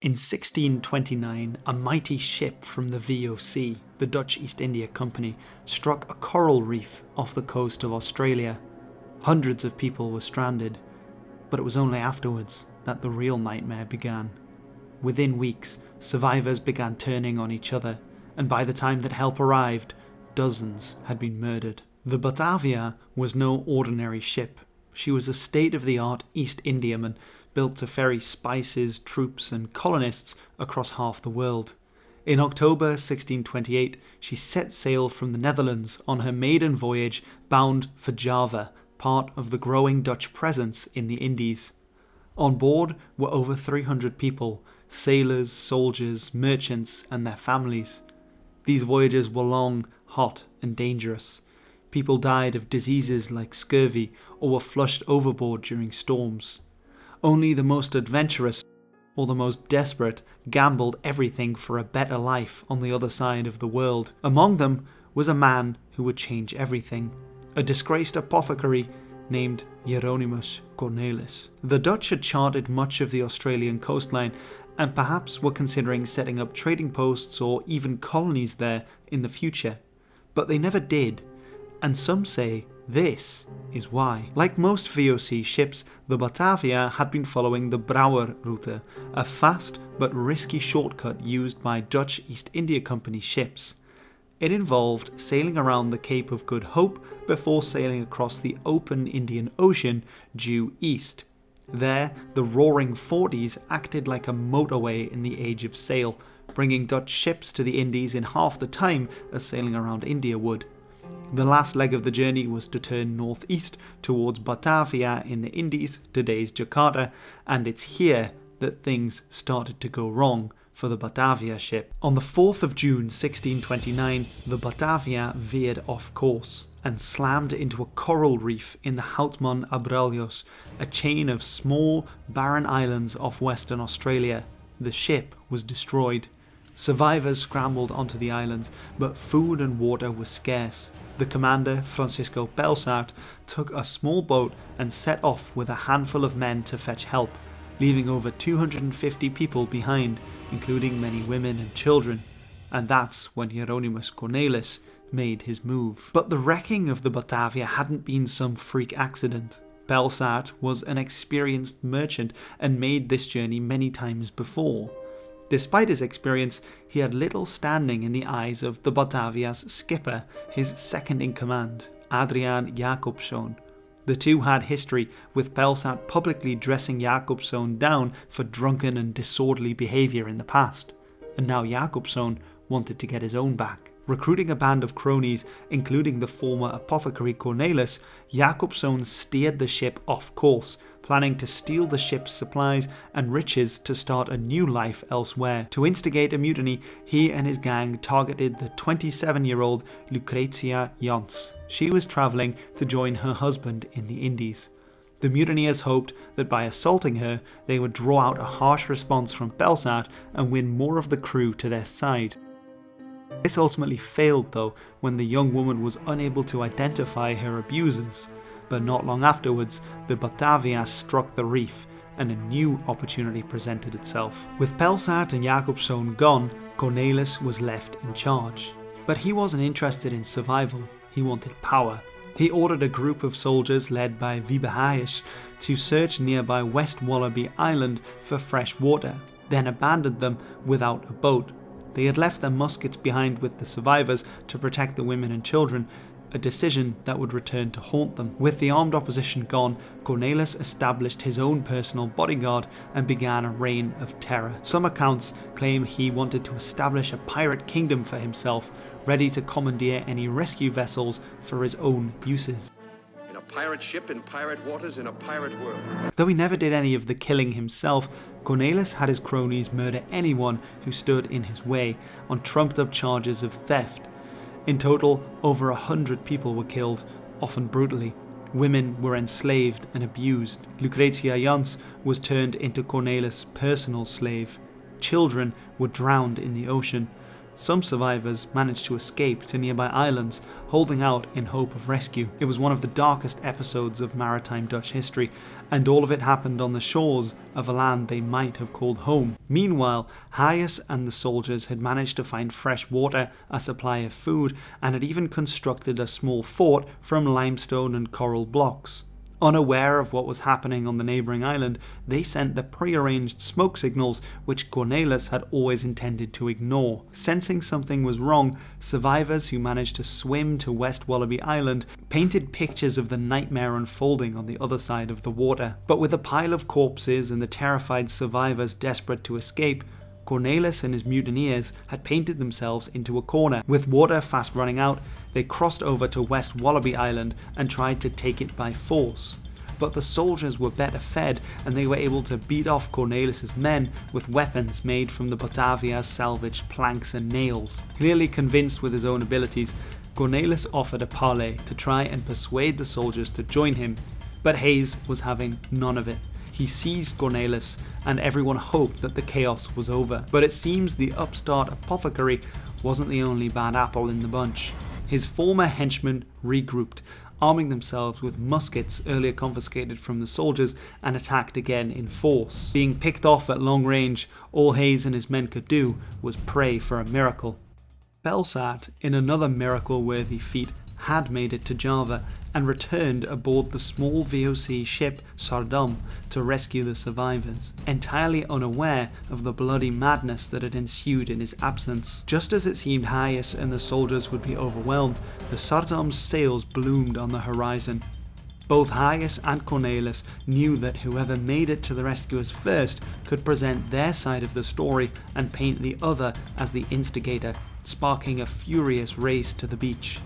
In 1629, a mighty ship from the VOC, the Dutch East India Company, struck a coral reef off the coast of Australia. Hundreds of people were stranded, but it was only afterwards that the real nightmare began. Within weeks, survivors began turning on each other, and by the time that help arrived, dozens had been murdered. The Batavia was no ordinary ship. She was a state-of-the-art East Indiaman built to ferry spices, troops and colonists across half the world. In October 1628, she set sail from the Netherlands on her maiden voyage bound for Java, part of the growing Dutch presence in the Indies. On board were over 300 people, sailors, soldiers, merchants and their families. These voyages were long, hot and dangerous. People died of diseases like scurvy or were flushed overboard during storms. Only the most adventurous or the most desperate gambled everything for a better life on the other side of the world. Among them was a man who would change everything, a disgraced apothecary named Hieronymus Cornelis. The Dutch had charted much of the Australian coastline and perhaps were considering setting up trading posts or even colonies there in the future. But they never did, and some say this is why. Like most VOC ships, the Batavia had been following the Brouwer route, a fast but risky shortcut used by Dutch East India Company ships. It involved sailing around the Cape of Good Hope before sailing across the open Indian Ocean due east. There, the roaring 40s acted like a motorway in the age of sail, bringing Dutch ships to the Indies in half the time as sailing around India would. The last leg of the journey was to turn northeast towards Batavia in the Indies, today's Jakarta, and it's here that things started to go wrong for the Batavia ship. On the 4th of June 1629, the Batavia veered off course and slammed into a coral reef in the Houtman Abrolhos, a chain of small, barren islands off Western Australia. The ship was destroyed. Survivors scrambled onto the islands, but food and water were scarce. The commander, Francisco Belsart, took a small boat and set off with a handful of men to fetch help, leaving over 250 people behind, including many women and children. And that's when Hieronymus Cornelis made his move. But the wrecking of the Batavia hadn't been some freak accident. Belsart was an experienced merchant and made this journey many times before. Despite his experience, he had little standing in the eyes of the Batavia's skipper, his second-in-command, Adriaan Jacobzoon. The two had history, with Belsart publicly dressing Jacobzoon down for drunken and disorderly behaviour in the past, and now Jacobzoon wanted to get his own back. Recruiting a band of cronies, including the former apothecary Cornelis, Jacobzoon steered the ship off course, planning to steal the ship's supplies and riches to start a new life elsewhere. To instigate a mutiny, he and his gang targeted the 27-year-old Lucretia Jans. She was travelling to join her husband in the Indies. The mutineers hoped that by assaulting her, they would draw out a harsh response from Belsart and win more of the crew to their side. This ultimately failed though, when the young woman was unable to identify her abusers. But not long afterwards, the Batavia struck the reef and a new opportunity presented itself. With Belsart and Jacobzoon gone, Cornelis was left in charge. But he wasn't interested in survival, he wanted power. He ordered a group of soldiers led by Wiebeheijs to search nearby West Wallaby Island for fresh water, then abandoned them without a boat. They had left their muskets behind with the survivors to protect the women and children, a decision that would return to haunt them. With the armed opposition gone, Cornelis established his own personal bodyguard and began a reign of terror. Some accounts claim he wanted to establish a pirate kingdom for himself, ready to commandeer any rescue vessels for his own uses. In a pirate ship in pirate waters in a pirate world. Though he never did any of the killing himself, Cornelis had his cronies murder anyone who stood in his way on trumped-up charges of theft. In total, over 100 people were killed, often brutally. Women were enslaved and abused. Lucretia Jans was turned into Cornelis' personal slave. Children were drowned in the ocean. Some survivors managed to escape to nearby islands, holding out in hope of rescue. It was one of the darkest episodes of maritime Dutch history, and all of it happened on the shores of a land they might have called home. Meanwhile, Hayes and the soldiers had managed to find fresh water, a supply of food, and had even constructed a small fort from limestone and coral blocks. Unaware of what was happening on the neighbouring island, they sent the prearranged smoke signals which Cornelis had always intended to ignore. Sensing something was wrong, survivors who managed to swim to West Wallaby Island painted pictures of the nightmare unfolding on the other side of the water. But with a pile of corpses and the terrified survivors desperate to escape, Cornelis and his mutineers had painted themselves into a corner. With water fast running out, they crossed over to West Wallaby Island and tried to take it by force. But the soldiers were better fed, and they were able to beat off Cornelis' men with weapons made from the Batavia salvaged planks and nails. Clearly convinced with his own abilities, Cornelis offered a parley to try and persuade the soldiers to join him, but Hayes was having none of it. He seized Cornelis, and everyone hoped that the chaos was over. But it seems the upstart apothecary wasn't the only bad apple in the bunch. His former henchmen regrouped, arming themselves with muskets earlier confiscated from the soldiers, and attacked again in force. Being picked off at long range, all Hayes and his men could do was pray for a miracle. Belsat, in another miracle-worthy feat, had made it to Java and returned aboard the small VOC ship Sardam to rescue the survivors, entirely unaware of the bloody madness that had ensued in his absence. Just as it seemed Hayes and the soldiers would be overwhelmed, the Sardam's sails bloomed on the horizon. Both Hayes and Cornelis knew that whoever made it to the rescuers first could present their side of the story and paint the other as the instigator, sparking a furious race to the beach.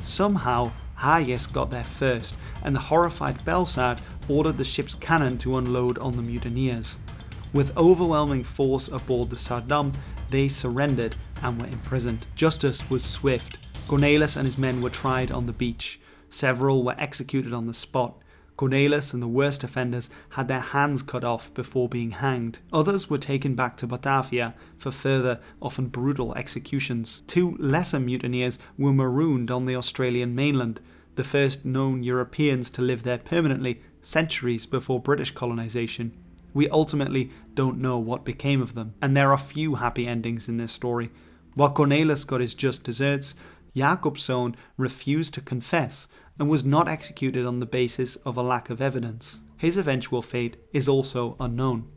Somehow, Hayes got there first, and the horrified Belsat ordered the ship's cannon to unload on the mutineers. With overwhelming force aboard the Sardam, they surrendered and were imprisoned. Justice was swift. Cornelis and his men were tried on the beach. Several were executed on the spot. Cornelis and the worst offenders had their hands cut off before being hanged. Others were taken back to Batavia for further, often brutal executions. 2 lesser mutineers were marooned on the Australian mainland, the first known Europeans to live there permanently centuries before British colonisation. We ultimately don't know what became of them, and there are few happy endings in this story. While Cornelis got his just deserts, Jacobszoon refused to confess and was not executed on the basis of a lack of evidence. His eventual fate is also unknown.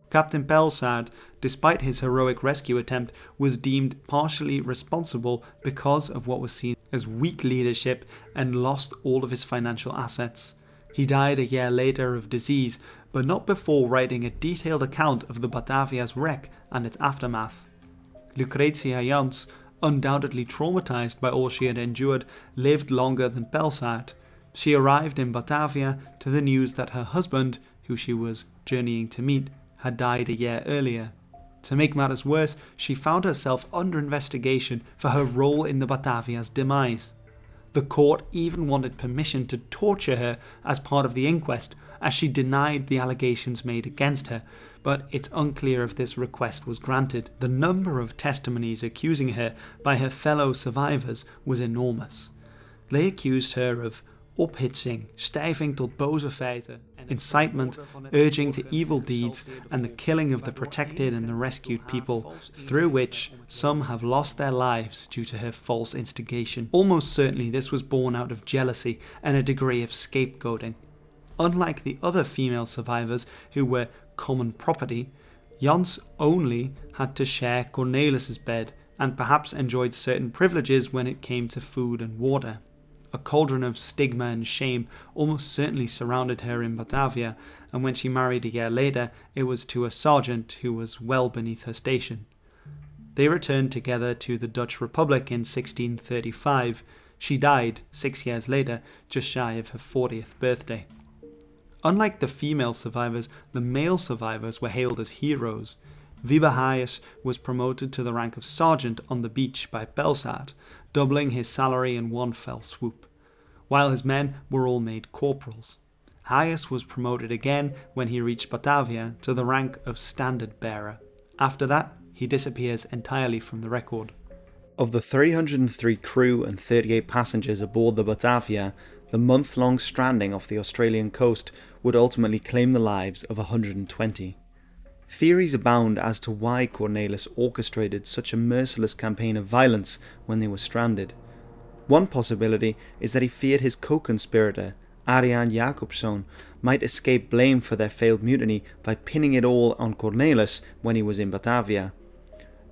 Captain Belsat, despite his heroic rescue attempt, was deemed partially responsible because of what was seen as weak leadership and lost all of his financial assets. He died a year later of disease, but not before writing a detailed account of the Batavia's wreck and its aftermath. Lucrezia Jansz, undoubtedly traumatized by all she had endured, lived longer than Belsat. She arrived in Batavia to the news that her husband, who she was journeying to meet, had died a year earlier. To make matters worse, she found herself under investigation for her role in the Batavia's demise. The court even wanted permission to torture her as part of the inquest, as she denied the allegations made against her, but it's unclear if this request was granted. The number of testimonies accusing her by her fellow survivors was enormous. They accused her of ophitsing, stijving tot boze feiten, incitement, urging to evil deeds, and the killing of the protected and the rescued people, through which some have lost their lives due to her false instigation. Almost certainly this was born out of jealousy and a degree of scapegoating. Unlike the other female survivors who were common property, Jansz only had to share Cornelis' bed and perhaps enjoyed certain privileges when it came to food and water. A cauldron of stigma and shame almost certainly surrounded her in Batavia, and when she married a year later, it was to a sergeant who was well beneath her station. They returned together to the Dutch Republic in 1635. She died 6 years later, just shy of her 40th birthday. Unlike the female survivors, the male survivors were hailed as heroes. Wiebe Hayes was promoted to the rank of sergeant on the beach by Belsat, doubling his salary in one fell swoop, while his men were all made corporals. Hayes was promoted again when he reached Batavia to the rank of standard bearer. After that, he disappears entirely from the record. Of the 303 crew and 38 passengers aboard the Batavia, the month-long stranding off the Australian coast would ultimately claim the lives of 120. Theories abound as to why Cornelis orchestrated such a merciless campaign of violence when they were stranded. One possibility is that he feared his co-conspirator, Ariane Jacobson, might escape blame for their failed mutiny by pinning it all on Cornelis when he was in Batavia.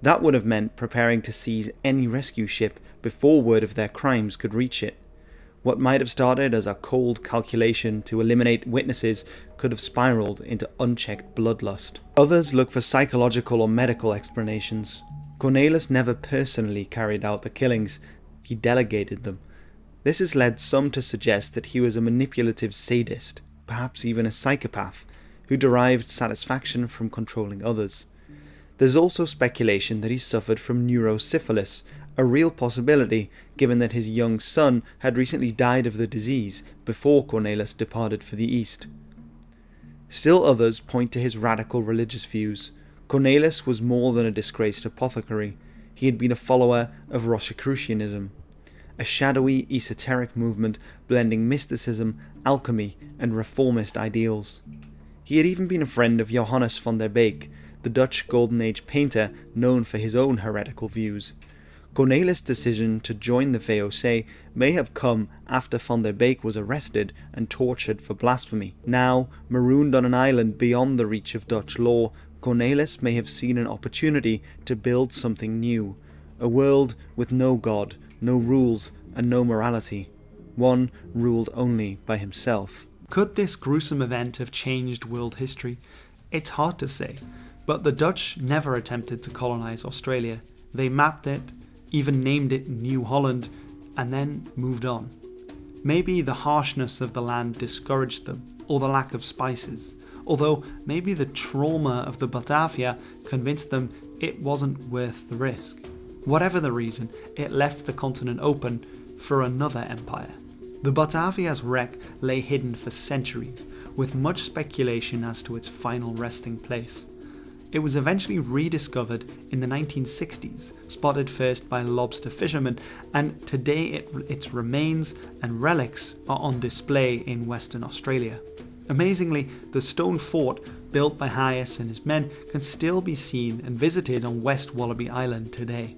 That would have meant preparing to seize any rescue ship before word of their crimes could reach it. What might have started as a cold calculation to eliminate witnesses could have spiraled into unchecked bloodlust. Others look for psychological or medical explanations. Cornelis never personally carried out the killings, he delegated them. This has led some to suggest that he was a manipulative sadist, perhaps even a psychopath, who derived satisfaction from controlling others. There's also speculation that he suffered from neurosyphilis, a real possibility given that his young son had recently died of the disease before Cornelis departed for the East. Still others point to his radical religious views. Cornelis was more than a disgraced apothecary. He had been a follower of Rosicrucianism, a shadowy esoteric movement blending mysticism, alchemy and reformist ideals. He had even been a friend of Johannes van der Beek, the Dutch Golden Age painter known for his own heretical views. Cornelis' decision to join the VOC may have come after van der Beek was arrested and tortured for blasphemy. Now, marooned on an island beyond the reach of Dutch law, Cornelis may have seen an opportunity to build something new, a world with no God, no rules, and no morality, one ruled only by himself. Could this gruesome event have changed world history? It's hard to say, but the Dutch never attempted to colonise Australia. They mapped it, even named it New Holland, and then moved on. Maybe the harshness of the land discouraged them, or the lack of spices, although maybe the trauma of the Batavia convinced them it wasn't worth the risk. Whatever the reason, it left the continent open for another empire. The Batavia's wreck lay hidden for centuries, with much speculation as to its final resting place. It was eventually rediscovered in the 1960s, spotted first by lobster fishermen, and today its remains and relics are on display in Western Australia. Amazingly, the stone fort built by Hyas and his men can still be seen and visited on West Wallaby Island today.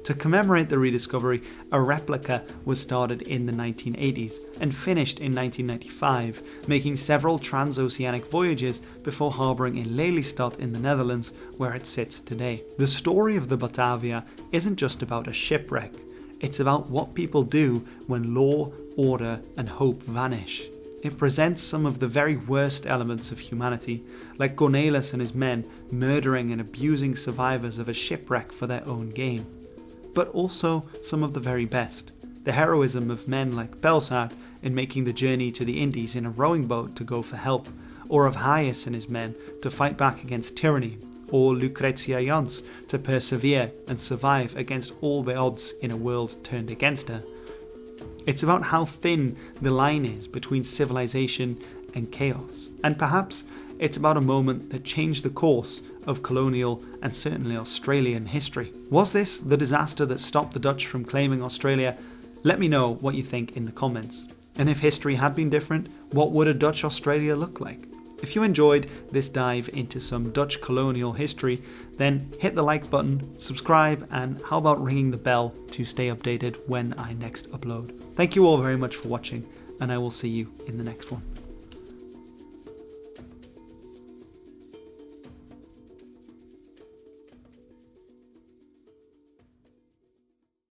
To commemorate the rediscovery, a replica was started in the 1980s and finished in 1995, making several transoceanic voyages before harbouring in Lelystad in the Netherlands, where it sits today. The story of the Batavia isn't just about a shipwreck, it's about what people do when law, order and hope vanish. It presents some of the very worst elements of humanity, like Cornelis and his men murdering and abusing survivors of a shipwreck for their own gain. But also some of the very best. The heroism of men like Belshaard in making the journey to the Indies in a rowing boat to go for help, or of Hyas and his men to fight back against tyranny, or Lucrezia Jansz to persevere and survive against all the odds in a world turned against her. It's about how thin the line is between civilization and chaos, and perhaps it's about a moment that changed the course of colonial and certainly Australian history. Was this the disaster that stopped the Dutch from claiming Australia? Let me know what you think in the comments. And if history had been different, what would a Dutch Australia look like? If you enjoyed this dive into some Dutch colonial history, then hit the like button, subscribe, and how about ringing the bell to stay updated when I next upload. Thank you all very much for watching, and I will see you in the next one.